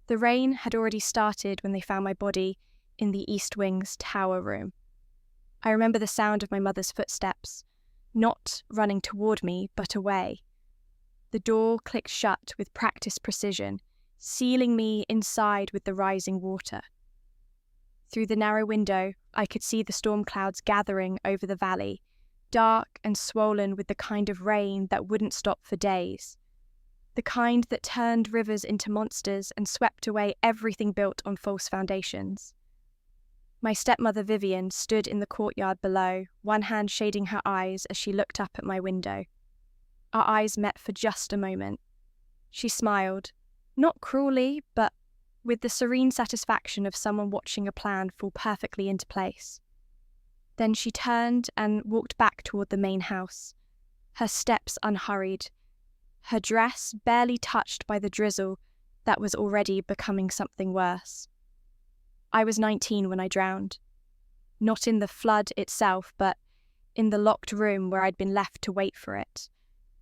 The rain had already started when they found my body in the East Wing's tower room. I remember the sound of my mother's footsteps, not running toward me, but away. The door clicked shut with practiced precision, sealing me inside with the rising water. Through the narrow window, I could see the storm clouds gathering over the valley, dark and swollen with the kind of rain that wouldn't stop for days. The kind that turned rivers into monsters and swept away everything built on false foundations. My stepmother Vivienne stood in the courtyard below, one hand shading her eyes as she looked up at my window. Our eyes met for just a moment. She smiled, not cruelly, but with the serene satisfaction of someone watching a plan fall perfectly into place. Then she turned and walked back toward the main house, her steps unhurried, her dress barely touched by the drizzle that was already becoming something worse. I was 19 when I drowned. Not in the flood itself, but in the locked room where I'd been left to wait for it.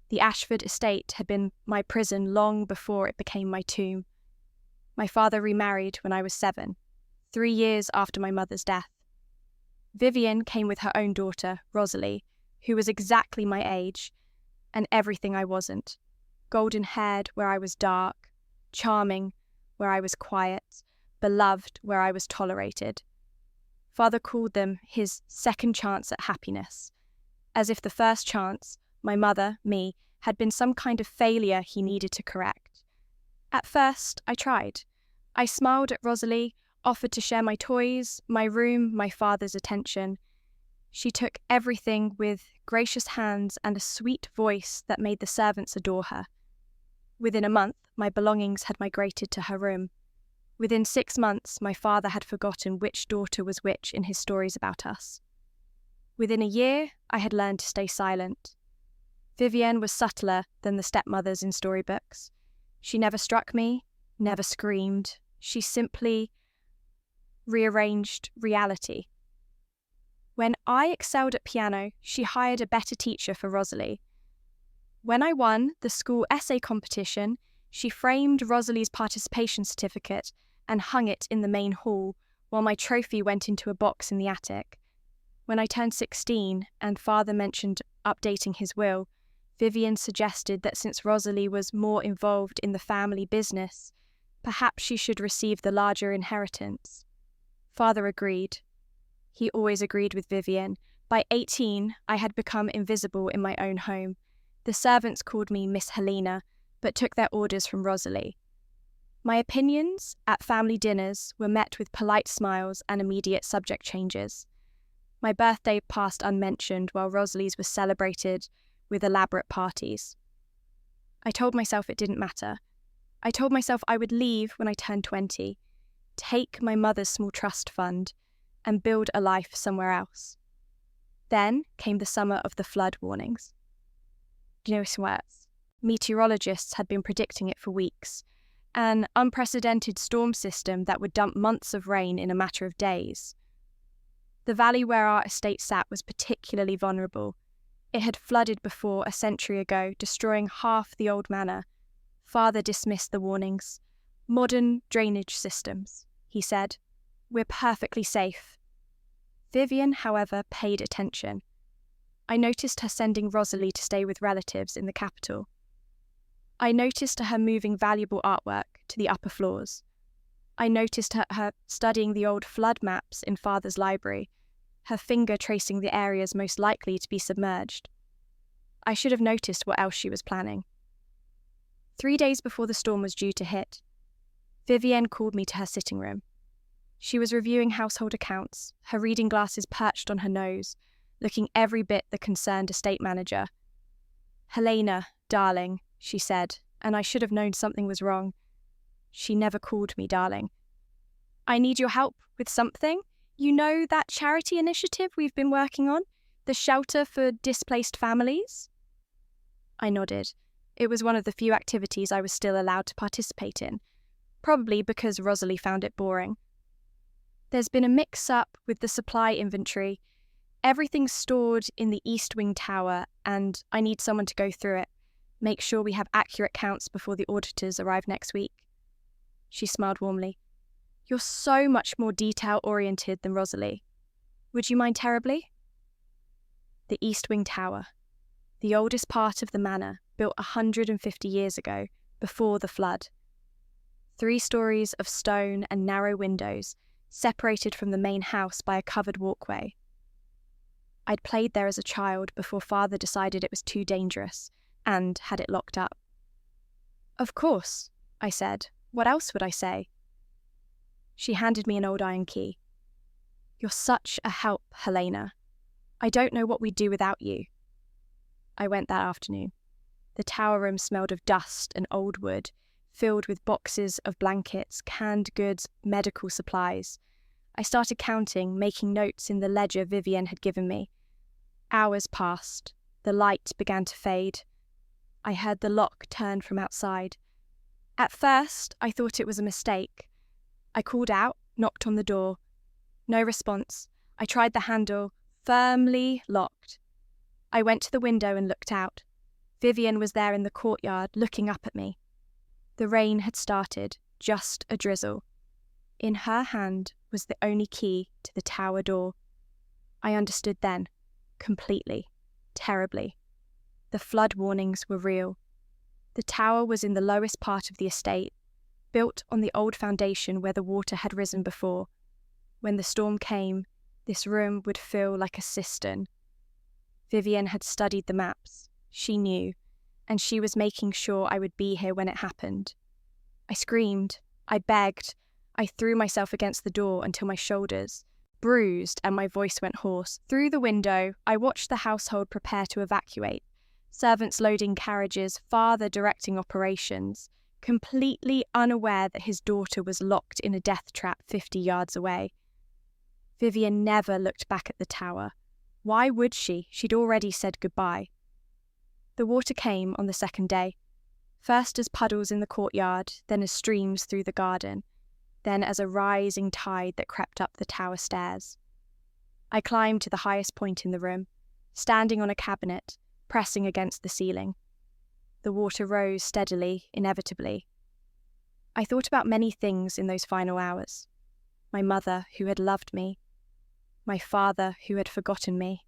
The Ashford estate had been my prison long before it became my tomb. My father remarried when I was 7, 3 years after my mother's death. Vivienne came with her own daughter, Rosalie, who was exactly my age, and everything I wasn't. Golden-haired where I was dark, charming where I was quiet, beloved where I was tolerated. Father called them his second chance at happiness, as if the first chance, my mother, me, had been some kind of failure he needed to correct. At first, I tried. I smiled at Rosalie, offered to share my toys, my room, my father's attention. She took everything with gracious hands and a sweet voice that made the servants adore her. Within a month, my belongings had migrated to her room. Within 6 months, my father had forgotten which daughter was which in his stories about us. Within a year, I had learned to stay silent. Vivienne was subtler than the stepmothers in storybooks. She never struck me, never screamed. She simply rearranged reality. When I excelled at piano, she hired a better teacher for Rosalie. When I won the school essay competition, she framed Rosalie's participation certificate and hung it in the main hall, while my trophy went into a box in the attic. When I turned 16 and father mentioned updating his will, Vivienne suggested that since Rosalie was more involved in the family business, perhaps she should receive the larger inheritance. Father agreed. He always agreed with Vivienne. By 18, I had become invisible in my own home. The servants called me Miss Helena, but took their orders from Rosalie. My opinions at family dinners were met with polite smiles and immediate subject changes. My birthday passed unmentioned while Rosalie's was celebrated with elaborate parties. I told myself it didn't matter. I told myself I would leave when I turned 20, take my mother's small trust fund, and build a life somewhere else. Then came the summer of the flood warnings. Do you know some words? Meteorologists had been predicting it for weeks. An unprecedented storm system that would dump months of rain in a matter of days. The valley where our estate sat was particularly vulnerable. It had flooded before a century ago, destroying half the old manor. Father dismissed the warnings. Modern drainage systems, he said. We're perfectly safe. Vivienne, however, paid attention. I noticed her sending Rosalie to stay with relatives in the capital. I noticed her moving valuable artwork to the upper floors. I noticed her studying the old flood maps in Father's library, her finger tracing the areas most likely to be submerged. I should have noticed what else she was planning. 3 days before the storm was due to hit, Vivienne called me to her sitting room. She was reviewing household accounts, her reading glasses perched on her nose, looking every bit the concerned estate manager. "Helena, darling," she said, and I should have known something was wrong. She never called me darling. "I need your help with something. You know that charity initiative we've been working on? The shelter for displaced families?" I nodded. It was one of the few activities I was still allowed to participate in, probably because Rosalie found it boring. "There's been a mix-up with the supply inventory. Everything's stored in the East Wing tower, and I need someone to go through it. Make sure we have accurate counts before the auditors arrive next week." She smiled warmly. You're so much more detail-oriented than Rosalie. Would you mind terribly? The East Wing Tower, the oldest part of the manor, built 150 years ago, before the flood. 3 stories of stone and narrow windows, separated from the main house by a covered walkway. I'd played there as a child before Father decided it was too dangerous and had it locked up. Of course, I said. What else would I say? She handed me an old iron key. You're such a help, Helena. I don't know what we'd do without you. I went that afternoon. The tower room smelled of dust and old wood, filled with boxes of blankets, canned goods, medical supplies. I started counting, making notes in the ledger Vivienne had given me. Hours passed. The light began to fade. I heard the lock turn from outside. At first, I thought it was a mistake. I called out, knocked on the door. No response. I tried the handle, firmly locked. I went to the window and looked out. Vivienne was there in the courtyard, looking up at me. The rain had started, just a drizzle. In her hand was the only key to the tower door. I understood then, completely, terribly. The flood warnings were real. The tower was in the lowest part of the estate, built on the old foundation where the water had risen before. When the storm came, this room would feel like a cistern. Vivienne had studied the maps. She knew, and she was making sure I would be here when it happened. I screamed. I begged. I threw myself against the door until my shoulders, bruised, and my voice went hoarse. Through the window, I watched the household prepare to evacuate. Servants loading carriages, Father directing operations, completely unaware that his daughter was locked in a death trap 50 yards away. Vivienne never looked back at the tower. Why would she? She'd already said goodbye. The water came on the second day, first as puddles in the courtyard, then as streams through the garden, then as a rising tide that crept up the tower stairs. I climbed to the highest point in the room, standing on a cabinet, pressing against the ceiling. The water rose steadily, inevitably. I thought about many things in those final hours. My mother, who had loved me. My father, who had forgotten me.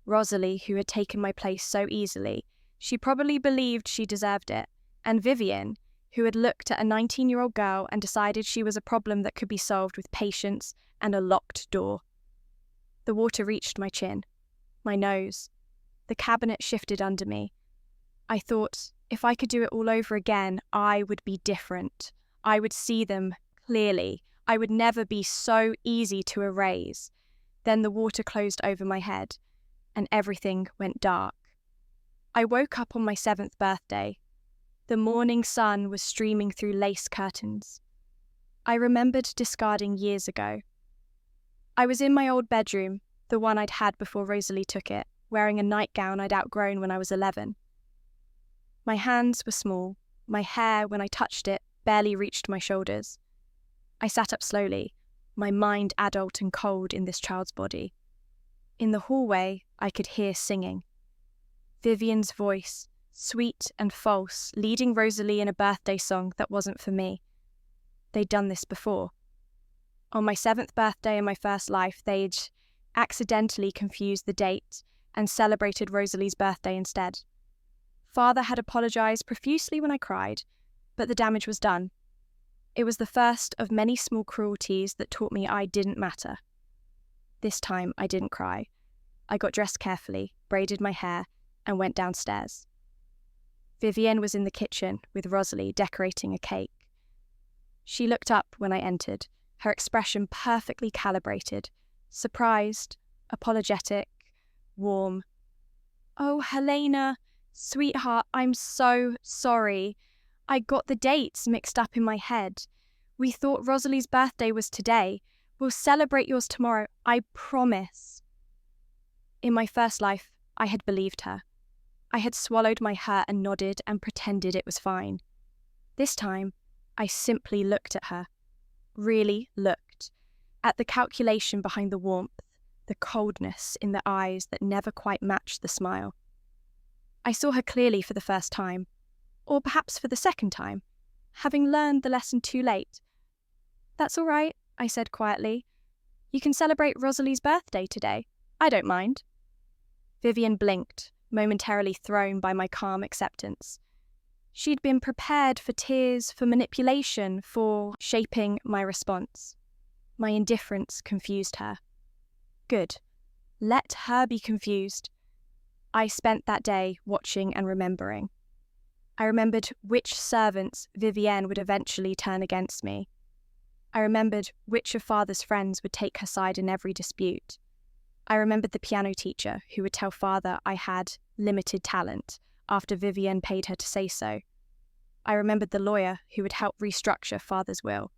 Rosalie, who had taken my place so easily. She probably believed she deserved it. And Vivienne, who had looked at a 19-year-old girl and decided she was a problem that could be solved with patience and a locked door. The water reached my chin, my nose. The cabinet shifted under me. I thought, if I could do it all over again, I would be different. I would see them clearly. I would never be so easy to erase. Then the water closed over my head, and everything went dark. I woke up on my 7th birthday. The morning sun was streaming through lace curtains. I remembered discarding years ago. I was in my old bedroom, the one I'd had before Rosalie took it, wearing a nightgown I'd outgrown when I was 11. My hands were small. My hair, when I touched it, barely reached my shoulders. I sat up slowly, my mind adult and cold in this child's body. In the hallway, I could hear singing. Vivienne's voice, sweet and false, leading Rosalie in a birthday song that wasn't for me. They'd done this before. On my 7th birthday in my first life, they'd accidentally confused the date and celebrated Rosalie's birthday instead. Father had apologised profusely when I cried, but the damage was done. It was the first of many small cruelties that taught me I didn't matter. This time I didn't cry. I got dressed carefully, braided my hair, and went downstairs. Vivienne was in the kitchen with Rosalie decorating a cake. She looked up when I entered, her expression perfectly calibrated, surprised, apologetic, warm. "Oh, Helena, sweetheart, I'm so sorry. I got the dates mixed up in my head. We thought Rosalie's birthday was today. We'll celebrate yours tomorrow, I promise." In my first life, I had believed her. I had swallowed my hurt and nodded and pretended it was fine. This time, I simply looked at her. Really looked. At the calculation behind the warmth, the coldness in the eyes that never quite matched the smile. I saw her clearly for the first time, or perhaps for the second time. having learned the lesson too late. "That's all right," I said quietly. "You can celebrate Rosalie's birthday today. I don't mind." Vivienne blinked, momentarily thrown by my calm acceptance. She'd been prepared for tears, for manipulation, for shaping my response. My indifference confused her. Good. Let her be confused. I spent that day watching and remembering. I remembered which servants Vivienne would eventually turn against me. I remembered which of Father's friends would take her side in every dispute. I remembered the piano teacher who would tell Father I had limited talent after Vivienne paid her to say so. I remembered the lawyer who would help restructure Father's will.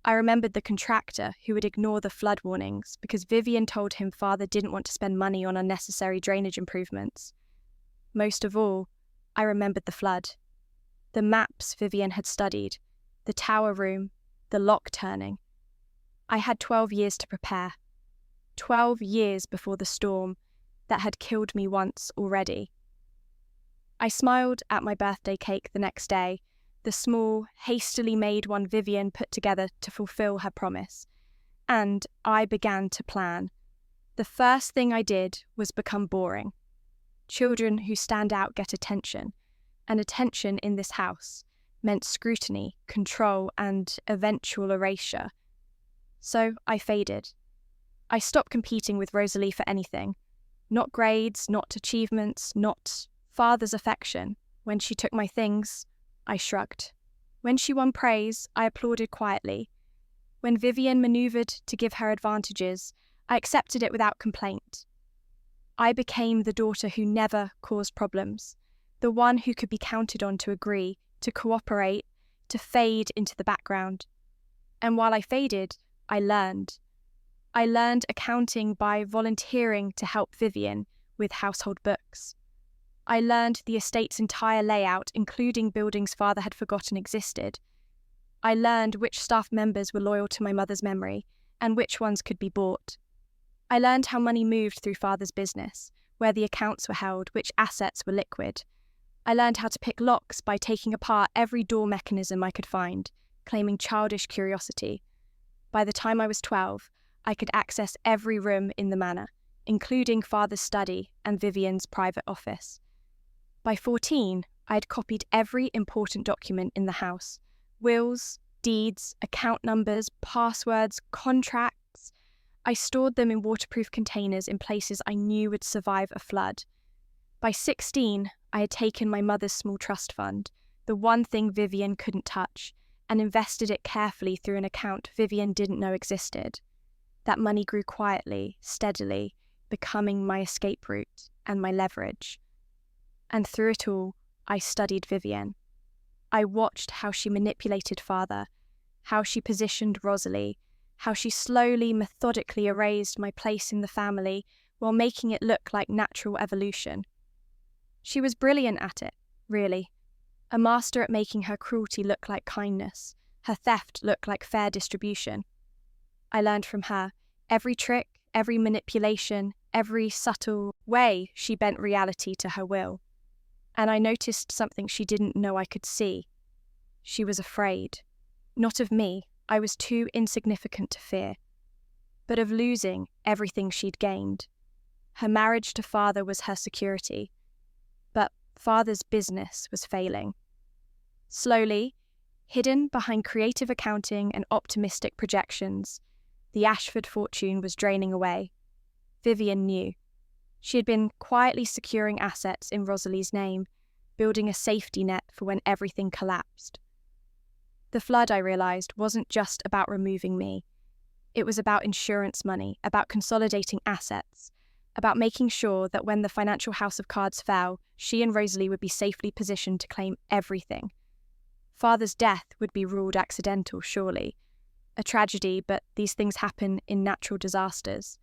I remembered the contractor who would ignore the flood warnings because Vivienne told him Father didn't want to spend money on unnecessary drainage improvements. Most of all, I remembered the flood. The maps Vivienne had studied, the tower room, the lock turning. I had 12 years to prepare. 12 years before the storm that had killed me once already. I smiled at my birthday cake the next day, the small, hastily made one Vivienne put together to fulfill her promise, and I began to plan. The first thing I did was become boring. Children who stand out get attention, and attention in this house meant scrutiny, control, and eventual erasure. So I faded. I stopped competing with Rosalie for anything. Not grades, not achievements, not Father's affection. When she took my things, I shrugged. When she won praise, I applauded quietly. When Vivienne manoeuvred to give her advantages, I accepted it without complaint. I became the daughter who never caused problems, the one who could be counted on to agree, to cooperate, to fade into the background. And while I faded, I learned. I learned accounting by volunteering to help Vivienne with household books. I learned the estate's entire layout, including buildings Father had forgotten existed. I learned which staff members were loyal to my mother's memory and which ones could be bought. I learned how money moved through Father's business, where the accounts were held, which assets were liquid. I learned how to pick locks by taking apart every door mechanism I could find, claiming childish curiosity. By the time I was 12, I could access every room in the manor, including Father's study and Vivienne's private office. By 14, I had copied every important document in the house: wills, deeds, account numbers, passwords, contracts. I stored them in waterproof containers in places I knew would survive a flood. By 16, I had taken my mother's small trust fund, the one thing Vivienne couldn't touch, and invested it carefully through an account Vivienne didn't know existed. That money grew quietly, steadily, becoming my escape route and my leverage. And through it all, I studied Vivienne. I watched how she manipulated Father, how she positioned Rosalie, how she slowly, methodically erased my place in the family while making it look like natural evolution. She was brilliant at it, really. A master at making her cruelty look like kindness, her theft look like fair distribution. I learned from her every trick, every manipulation, every subtle way she bent reality to her will. And I noticed something she didn't know I could see. She was afraid. Not of me, I was too insignificant to fear, but of losing everything she'd gained. Her marriage to Father was her security, but Father's business was failing. Slowly, hidden behind creative accounting and optimistic projections, the Ashford fortune was draining away. Vivienne knew. She had been quietly securing assets in Rosalie's name, building a safety net for when everything collapsed. The flood, I realised, wasn't just about removing me. It was about insurance money, about consolidating assets, about making sure that when the financial house of cards fell, she and Rosalie would be safely positioned to claim everything. Father's death would be ruled accidental, surely. A tragedy, but these things happen in natural disasters.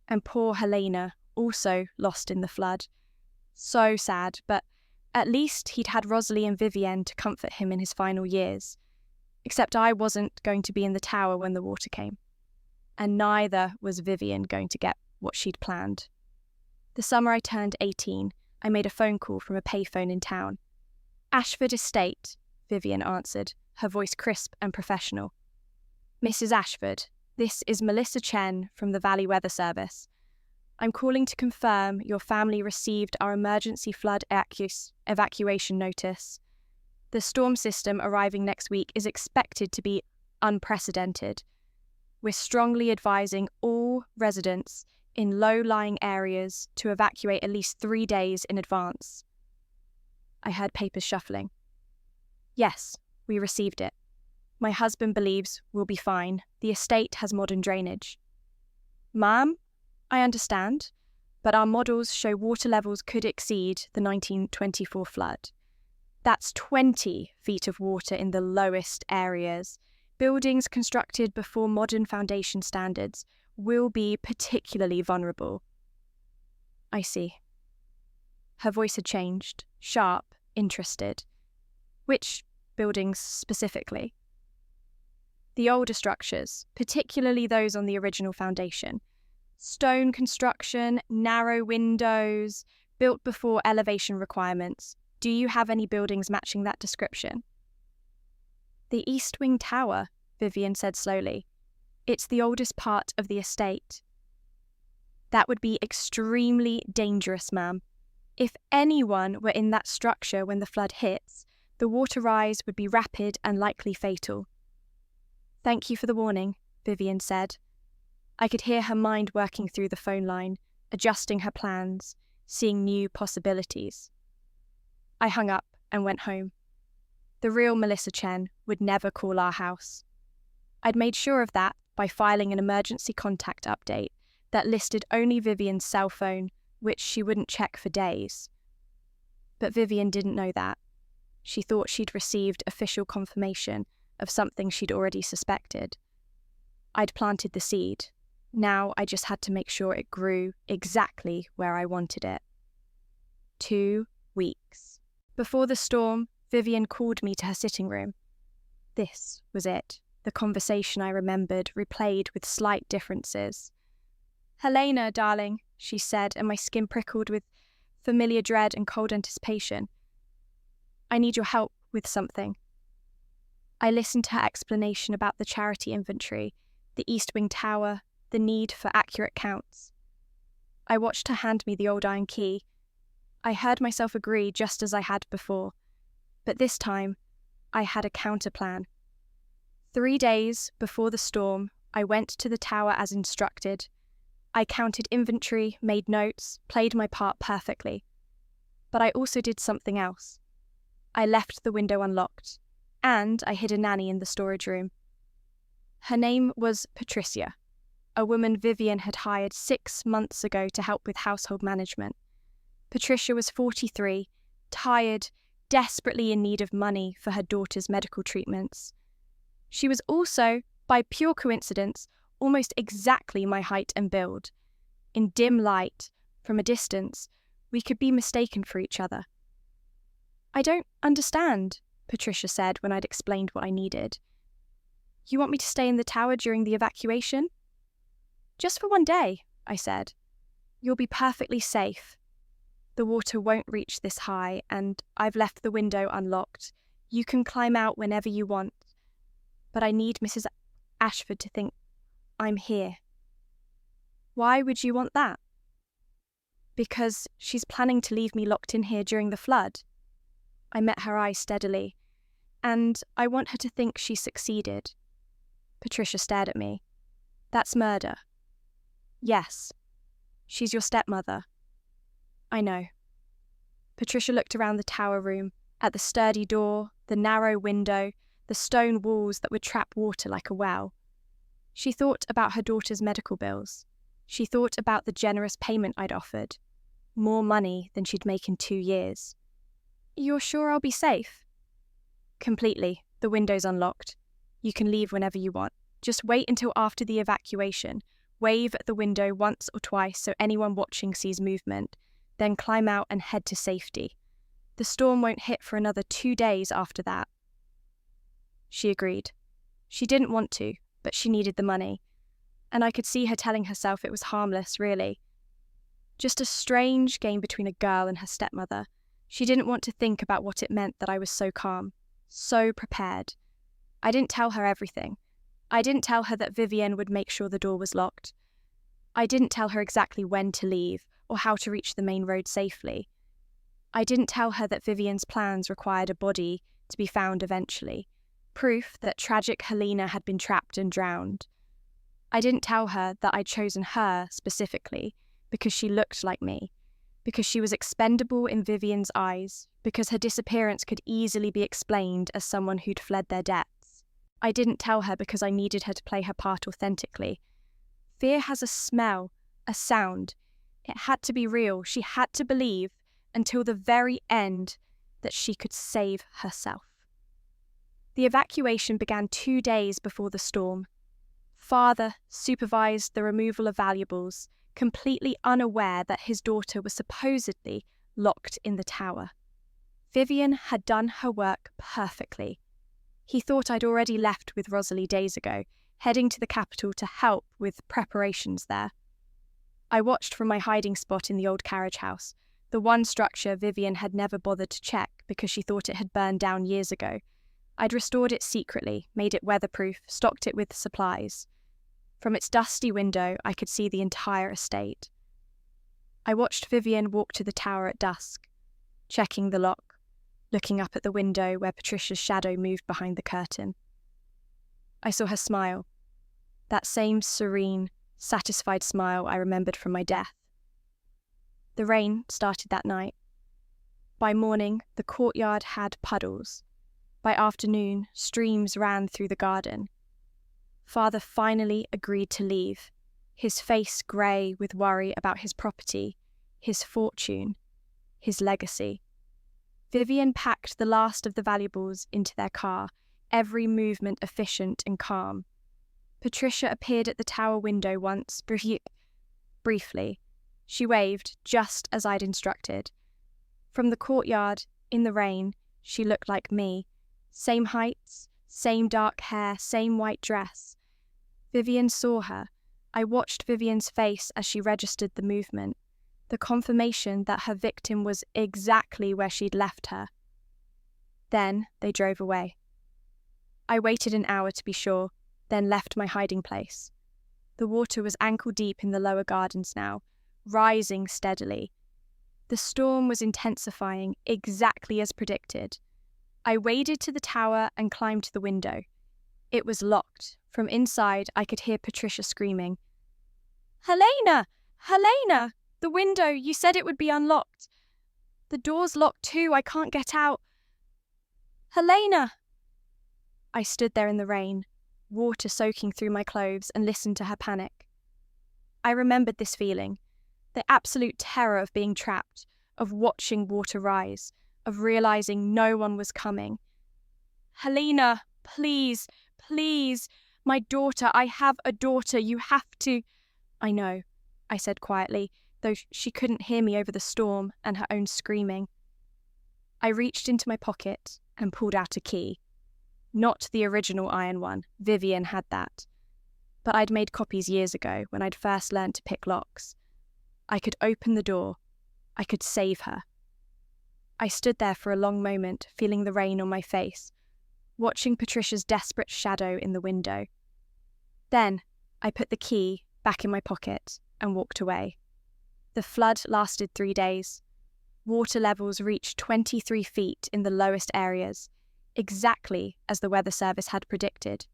And poor Helena, also lost in the flood. So sad, but at least he'd had Rosalie and Vivienne to comfort him in his final years. Except I wasn't going to be in the tower when the water came. And neither was Vivienne going to get what she'd planned. The summer I turned 18, I made a phone call from a payphone in town. "Ashford Estate," Vivienne answered, her voice crisp and professional. "Mrs. Ashford, this is Melissa Chen from the Valley Weather Service. I'm calling to confirm your family received our emergency flood evacuation notice. The storm system arriving next week is expected to be unprecedented. We're strongly advising all residents in low-lying areas to evacuate at least 3 days in advance." I heard papers shuffling. "Yes, we received it. My husband believes we'll be fine. The estate has modern drainage." "Ma'am, I understand, but our models show water levels could exceed the 1924 flood. That's 20 feet of water in the lowest areas. Buildings constructed before modern foundation standards will be particularly vulnerable." "I see." Her voice had changed, sharp, interested. "Which buildings specifically?" "The older structures, particularly those on the original foundation. Stone construction, narrow windows, built before elevation requirements. Do you have any buildings matching that description?" "The East Wing Tower," Vivienne said slowly. "It's the oldest part of the estate." "That would be extremely dangerous, ma'am. If anyone were in that structure when the flood hits, the water rise would be rapid and likely fatal." "Thank you for the warning," Vivienne said. I could hear her mind working through the phone line, adjusting her plans, seeing new possibilities. I hung up and went home. The real Melissa Chen would never call our house. I'd made sure of that by filing an emergency contact update that listed only Vivienne's cell phone, which she wouldn't check for days. But Vivienne didn't know that. She thought she'd received official confirmation of something she'd already suspected. I'd planted the seed. Now I just had to make sure it grew exactly where I wanted it. 2 weeks. Before the storm, Vivienne called me to her sitting room. This was it, the conversation I remembered, replayed with slight differences. "Helena, darling," she said, and my skin prickled with familiar dread and cold anticipation. "I need your help with something." I listened to her explanation about the charity inventory, the East Wing Tower, the need for accurate counts. I watched her hand me the old iron key. I heard myself agree just as I had before, but this time I had a counterplan. 3 days before the storm, I went to the tower as instructed. I counted inventory, made notes, played my part perfectly. But I also did something else. I left the window unlocked, and I hid a nanny in the storage room. Her name was Patricia, a woman Vivienne had hired 6 months ago to help with household management. Patricia was 43, tired, desperately in need of money for her daughter's medical treatments. She was also, by pure coincidence, almost exactly my height and build. In dim light, from a distance, we could be mistaken for each other. "I don't understand," Patricia said when I'd explained what I needed. "You want me to stay in the tower during the evacuation?" "Just for 1 day," I said. "You'll be perfectly safe. The water won't reach this high, and I've left the window unlocked. You can climb out whenever you want. But I need Mrs. Ashford to think I'm here." "Why would you want that?" "Because she's planning to leave me locked in here during the flood." I met her eyes steadily. "And I want her to think she succeeded." Patricia stared at me. "That's murder." "Yes. She's your stepmother." "I know." Patricia looked around the tower room, at the sturdy door, the narrow window, the stone walls that would trap water like a well. She thought about her daughter's medical bills. She thought about the generous payment I'd offered. More money than she'd make in 2 years. "You're sure I'll be safe?" "Completely. The window's unlocked. You can leave whenever you want. Just wait until after the evacuation. Wave at the window once or twice so anyone watching sees movement. Then climb out and head to safety. The storm won't hit for another 2 days after that." She agreed. She didn't want to, but she needed the money. And I could see her telling herself it was harmless, really. Just a strange game between a girl and her stepmother. She didn't want to think about what it meant that I was so calm, so prepared. I didn't tell her everything. I didn't tell her that Vivienne would make sure the door was locked. I didn't tell her exactly when to leave or how to reach the main road safely. I didn't tell her that Vivienne's plans required a body to be found eventually, proof that tragic Helena had been trapped and drowned. I didn't tell her that I'd chosen her specifically because she looked like me, because she was expendable in Vivienne's eyes, because her disappearance could easily be explained as someone who'd fled their depths. I didn't tell her because I needed her to play her part authentically. Fear has a smell, a sound. It had to be real. She had to believe until the very end that she could save herself. The evacuation began 2 days before the storm. Father supervised the removal of valuables, completely unaware that his daughter was supposedly locked in the tower. Vivienne had done her work perfectly. He thought I'd already left with Rosalie days ago, heading to the capital to help with preparations there. I watched from my hiding spot in the old carriage house, the one structure Vivienne had never bothered to check because she thought it had burned down years ago. I'd restored it secretly, made it weatherproof, stocked it with supplies. From its dusty window, I could see the entire estate. I watched Vivienne walk to the tower at dusk, checking the lock, looking up at the window where Patricia's shadow moved behind the curtain. I saw her smile, that same serene, satisfied smile I remembered from my death. The rain started that night. By morning, the courtyard had puddles. By afternoon, streams ran through the garden. Father finally agreed to leave, his face grey with worry about his property, his fortune, his legacy. Vivienne packed the last of the valuables into their car, every movement efficient and calm. Patricia appeared at the tower window once, briefly. She waved, just as I'd instructed. From the courtyard, in the rain, she looked like me. Same heights, same dark hair, same white dress. Vivienne saw her. I watched Vivienne's face as she registered the movement, the confirmation that her victim was exactly where she'd left her. Then they drove away. I waited an hour to be sure, then left my hiding place. The water was ankle-deep in the lower gardens now, rising steadily. The storm was intensifying, exactly as predicted. I waded to the tower and climbed to the window. It was locked. From inside, I could hear Patricia screaming. "Helena! Helena! The window, you said it would be unlocked. The door's locked too, I can't get out. Helena!" I stood there in the rain, water soaking through my clothes, and listened to her panic. I remembered this feeling, the absolute terror of being trapped, of watching water rise, of realizing no one was coming. "Helena, please, please, my daughter, I have a daughter, you have to—" "I know," I said quietly, though she couldn't hear me over the storm and her own screaming. I reached into my pocket and pulled out a key. Not the original iron one, Vivienne had that. But I'd made copies years ago when I'd first learned to pick locks. I could open the door. I could save her. I stood there for a long moment, feeling the rain on my face, watching Patricia's desperate shadow in the window. Then I put the key back in my pocket and walked away. The flood lasted 3 days. Water levels reached 23 feet in the lowest areas, exactly as the weather service had predicted.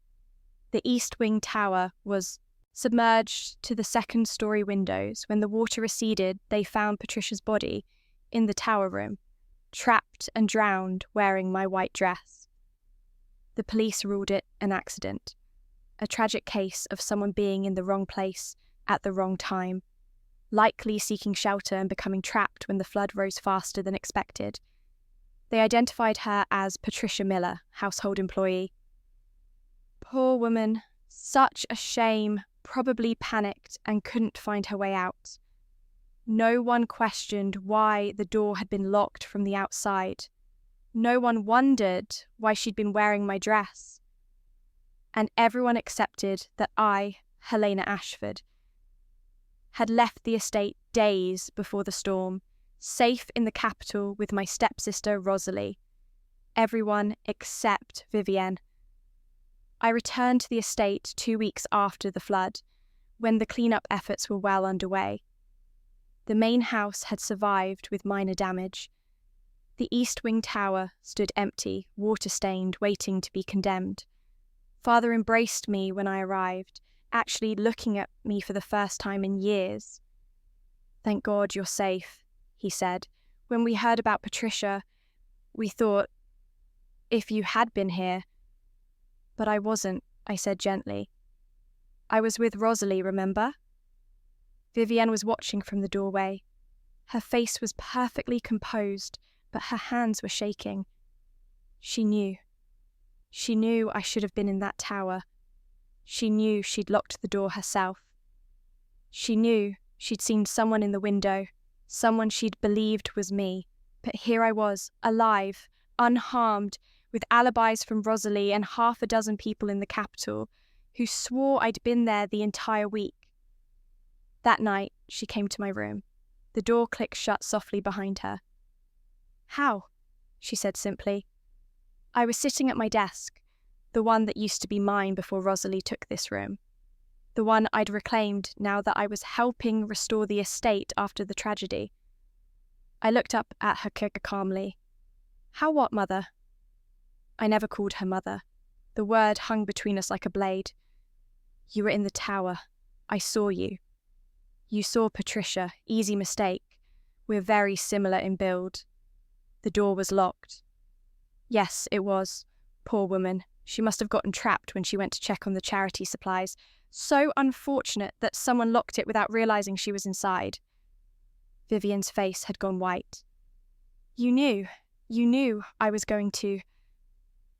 The East Wing tower was submerged to the second-story windows. When the water receded, they found Patricia's body in the tower room, trapped and drowned, wearing my white dress. The police ruled it an accident, a tragic case of someone being in the wrong place at the wrong time, likely seeking shelter and becoming trapped when the flood rose faster than expected. They identified her as Patricia Miller, household employee. Poor woman, such a shame, probably panicked and couldn't find her way out. No one questioned why the door had been locked from the outside. No one wondered why she'd been wearing my dress. And everyone accepted that I, Helena Ashford, had left the estate days before the storm, safe in the capital with my stepsister Rosalie. Everyone except Vivienne. I returned to the estate 2 weeks after the flood, when the clean-up efforts were well underway. The main house had survived with minor damage. The East Wing tower stood empty, water-stained, waiting to be condemned. Father embraced me when I arrived, actually looking at me for the first time in years. "Thank God you're safe," he said. "When we heard about Patricia, we thought, if you had been here." "But I wasn't," I said gently. "I was with Rosalie, remember?" Vivienne was watching from the doorway. Her face was perfectly composed, but her hands were shaking. She knew. She knew I should have been in that tower. She knew she'd locked the door herself. She knew she'd seen someone in the window, someone she'd believed was me, but here I was, alive, unharmed, with alibis from Rosalie and half a dozen people in the capital who swore I'd been there the entire week. That night, she came to my room. The door clicked shut softly behind her. "How?" she said simply. I was sitting at my desk, the one that used to be mine before Rosalie took this room. The one I'd reclaimed now that I was helping restore the estate after the tragedy. I looked up at her calmly. "How what, Mother?" I never called her Mother. The word hung between us like a blade. "You were in the tower. I saw you. You saw Patricia. Easy mistake. We're very similar in build." The door was locked. Yes, it was. Poor woman. She must have gotten trapped when she went to check on the charity supplies. So unfortunate that someone locked it without realizing she was inside. Vivienne's face had gone white. You knew I was going to...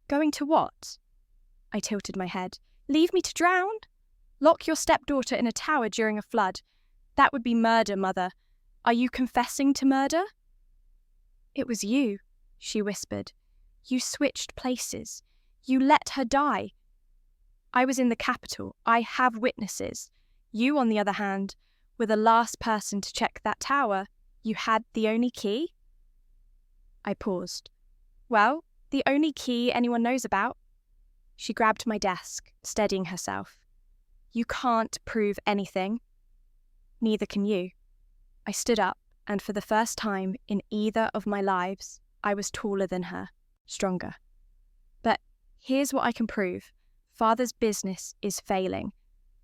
Going to what? I tilted my head. Leave me to drown? Lock your stepdaughter in a tower during a flood. That would be murder, Mother. Are you confessing to murder? It was you, she whispered. You switched places. You let her die. I was in the capital. I have witnesses. You, on the other hand, were the last person to check that tower. You had the only key? I paused. Well, the only key anyone knows about. She grabbed my desk, steadying herself. You can't prove anything. Neither can you. I stood up, and for the first time in either of my lives, I was taller than her, stronger. But here's what I can prove. Father's business is failing.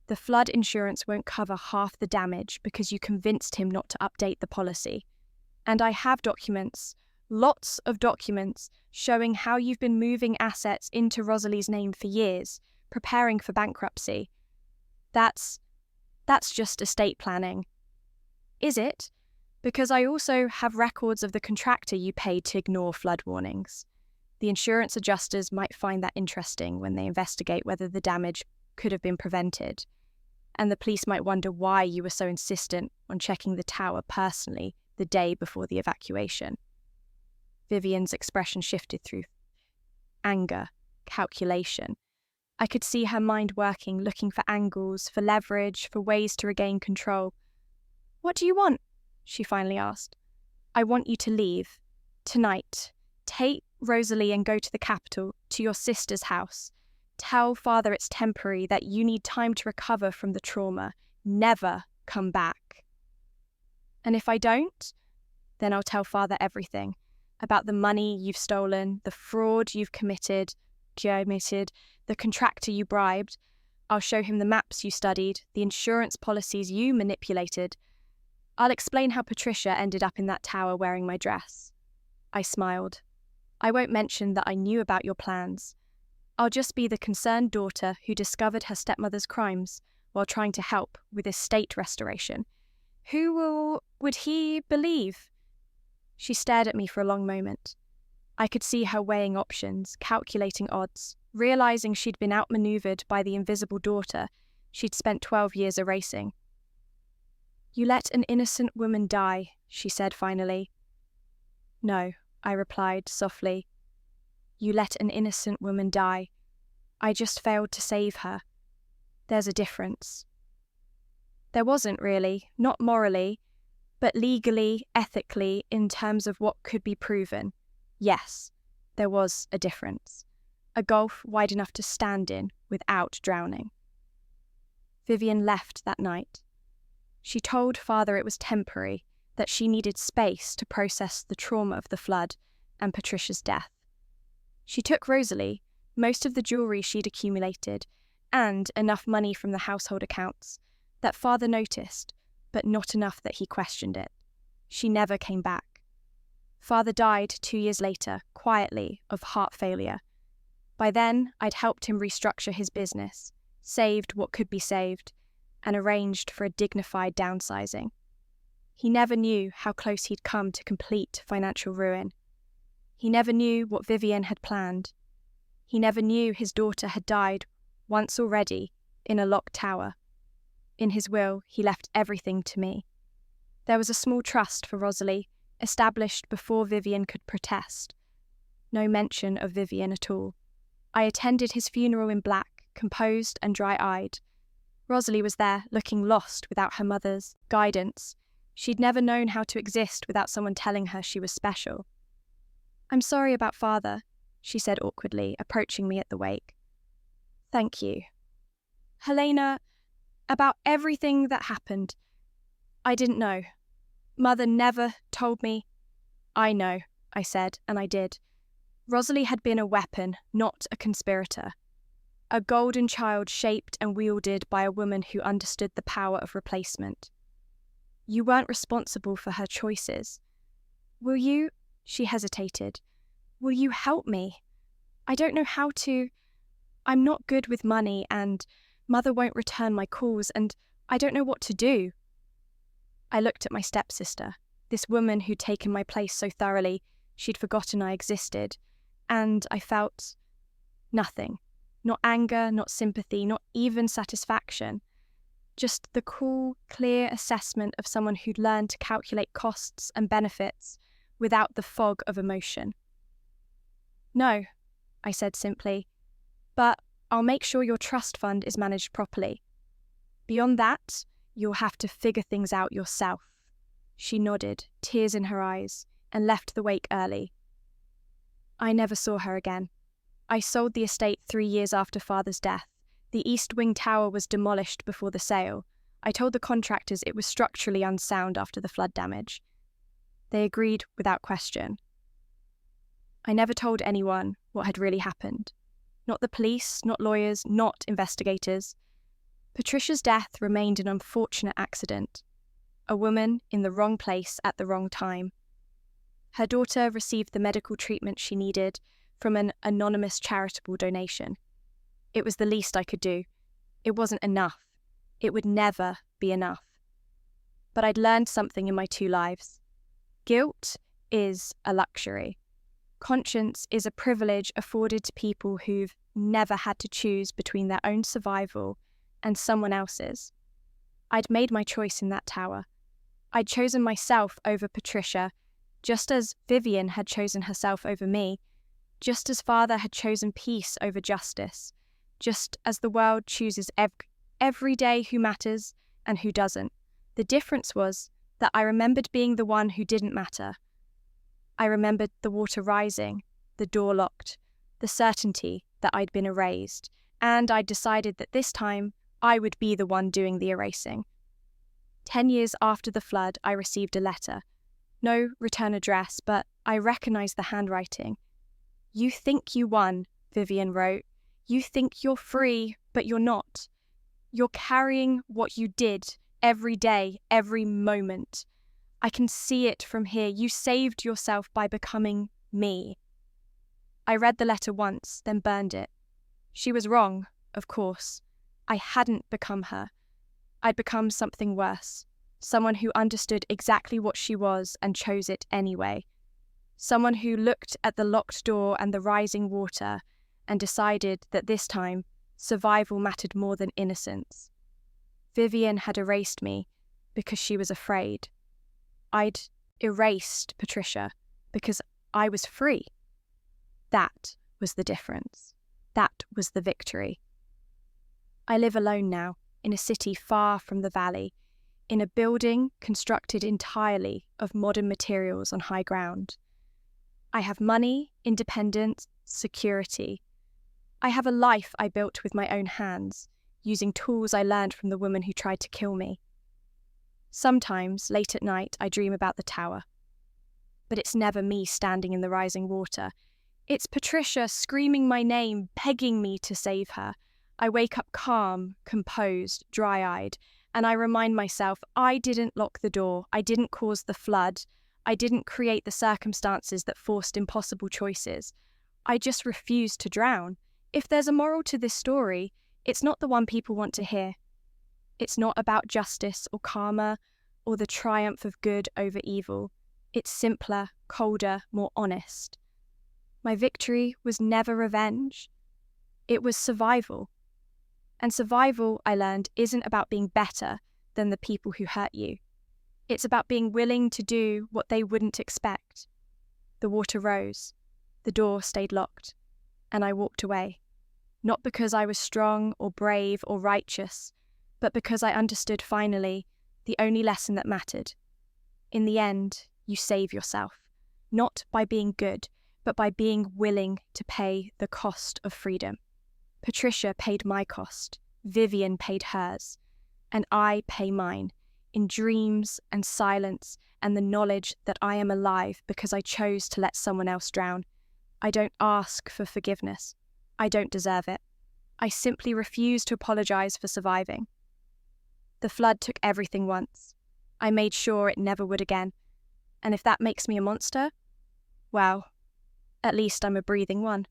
The flood insurance won't cover half the damage because you convinced him not to update the policy. And I have documents, lots of documents, showing how you've been moving assets into Rosalie's name for years, preparing for bankruptcy. That's just estate planning. Is it? Because I also have records of the contractor you paid to ignore flood warnings. The insurance adjusters might find that interesting when they investigate whether the damage could have been prevented. And the police might wonder why you were so insistent on checking the tower personally the day before the evacuation. Vivienne's expression shifted through anger, calculation. I could see her mind working, looking for angles, for leverage, for ways to regain control. What do you want? She finally asked. I want you to leave. Tonight. Take Rosalie and go to the capital, to your sister's house. Tell Father it's temporary, that you need time to recover from the trauma. Never come back. And if I don't, then I'll tell Father everything. About the money you've stolen, the fraud you've committed, the contractor you bribed. I'll show him the maps you studied, the insurance policies you manipulated. I'll explain how Patricia ended up in that tower wearing my dress. I smiled. I won't mention that I knew about your plans. I'll just be the concerned daughter who discovered her stepmother's crimes while trying to help with estate restoration. Would he believe? She stared at me for a long moment. I could see her weighing options, calculating odds, realizing she'd been outmaneuvered by the invisible daughter she'd spent 12 years erasing. You let an innocent woman die, she said finally. No, I replied softly. You let an innocent woman die. I just failed to save her. There's a difference. There wasn't really, not morally, but legally, ethically, in terms of what could be proven. Yes, there was a difference. a gulf wide enough to stand in without drowning. Vivienne left that night. She told father it was temporary, that she needed space to process the trauma of the flood and Patricia's death. She took Rosalie, most of the jewellery she'd accumulated, and enough money from the household accounts that father noticed, but not enough that he questioned it. She never came back. Father died 2 years later, quietly, of heart failure. By then, I'd helped him restructure his business, saved what could be saved, and arranged for a dignified downsizing. He never knew how close he'd come to complete financial ruin. He never knew what Vivienne had planned. He never knew his daughter had died once already in a locked tower. In his will, he left everything to me. There was a small trust for Rosalie, established before Vivienne could protest. No mention of Vivienne at all. I attended his funeral in black, composed and dry-eyed. Rosalie was there, looking lost without her mother's guidance. She'd never known how to exist without someone telling her she was special. "I'm sorry about father," she said awkwardly, approaching me at the wake. "Thank you." "Helena, about everything that happened. I didn't know. Mother never told me." "I know," I said, and I did. Rosalie had been a weapon, not a conspirator. A golden child shaped and wielded by a woman who understood the power of replacement. You weren't responsible for her choices. "Will you?" She hesitated. "Will you help me? I don't know how to. I'm not good with money, and Mother won't return my calls, and I don't know what to do." I looked at my stepsister, this woman who'd taken my place so thoroughly she'd forgotten I existed, and I felt nothing. Not anger, not sympathy, not even satisfaction. Just the cool, clear assessment of someone who'd learned to calculate costs and benefits without the fog of emotion. "No," I said simply, "but I'll make sure your trust fund is managed properly. Beyond that, you'll have to figure things out yourself." She nodded, tears in her eyes, and left the wake early. I never saw her again. I sold the estate 3 years after father's death. The East Wing Tower was demolished before the sale. I told the contractors it was structurally unsound after the flood damage. They agreed without question. I never told anyone what had really happened. Not the police, not lawyers, not investigators. Patricia's death remained an unfortunate accident. A woman in the wrong place at the wrong time. Her daughter received the medical treatment she needed from an anonymous charitable donation. It was the least I could do. It wasn't enough. It would never be enough. But I'd learned something in my 2 lives. Guilt is a luxury. Conscience is a privilege afforded to people who've never had to choose between their own survival and someone else's. I'd made my choice in that tower. I'd chosen myself over Patricia, just as Vivienne had chosen herself over me, just as father had chosen peace over justice, just as the world chooses every day who matters and who doesn't. The difference was that I remembered being the one who didn't matter. I remembered the water rising, the door locked, the certainty that I'd been erased, and I'd decided that this time I would be the one doing the erasing. 10 years after the flood, I received a letter. No return address, but I recognized the handwriting. "You think you won," Vivienne wrote. "You think you're free, but you're not. You're carrying what you did every day, every moment. I can see it from here. You saved yourself by becoming me." I read the letter once, then burned it. She was wrong, of course. I hadn't become her. I'd become something worse. Someone who understood exactly what she was and chose it anyway. Someone who looked at the locked door and the rising water and decided that this time survival mattered more than innocence. Vivienne had erased me because she was afraid. I'd erased Patricia because I was free. That was the difference. That was the victory. I live alone now, in a city far from the valley, in a building constructed entirely of modern materials on high ground. I have money, independence, security. I have a life I built with my own hands, using tools I learned from the woman who tried to kill me. Sometimes, late at night, I dream about the tower. But it's never me standing in the rising water. It's Patricia screaming my name, begging me to save her. I wake up calm, composed, dry-eyed, and I remind myself I didn't lock the door, I didn't cause the flood, I didn't create the circumstances that forced impossible choices. I just refused to drown. If there's a moral to this story, it's not the one people want to hear. It's not about justice or karma or the triumph of good over evil. It's simpler, colder, more honest. My victory was never revenge. It was survival. And survival, I learned, isn't about being better than the people who hurt you. It's about being willing to do what they wouldn't expect. The water rose. The door stayed locked. And I walked away. Not because I was strong or brave or righteous, but because I understood finally the only lesson that mattered. In the end, you save yourself, not by being good, but by being willing to pay the cost of freedom. Patricia paid my cost, Vivienne paid hers, and I pay mine, in dreams and silence and the knowledge that I am alive because I chose to let someone else drown. I don't ask for forgiveness. I don't deserve it. I simply refuse to apologize for surviving. The flood took everything once. I made sure it never would again. And if that makes me a monster, well, at least I'm a breathing one.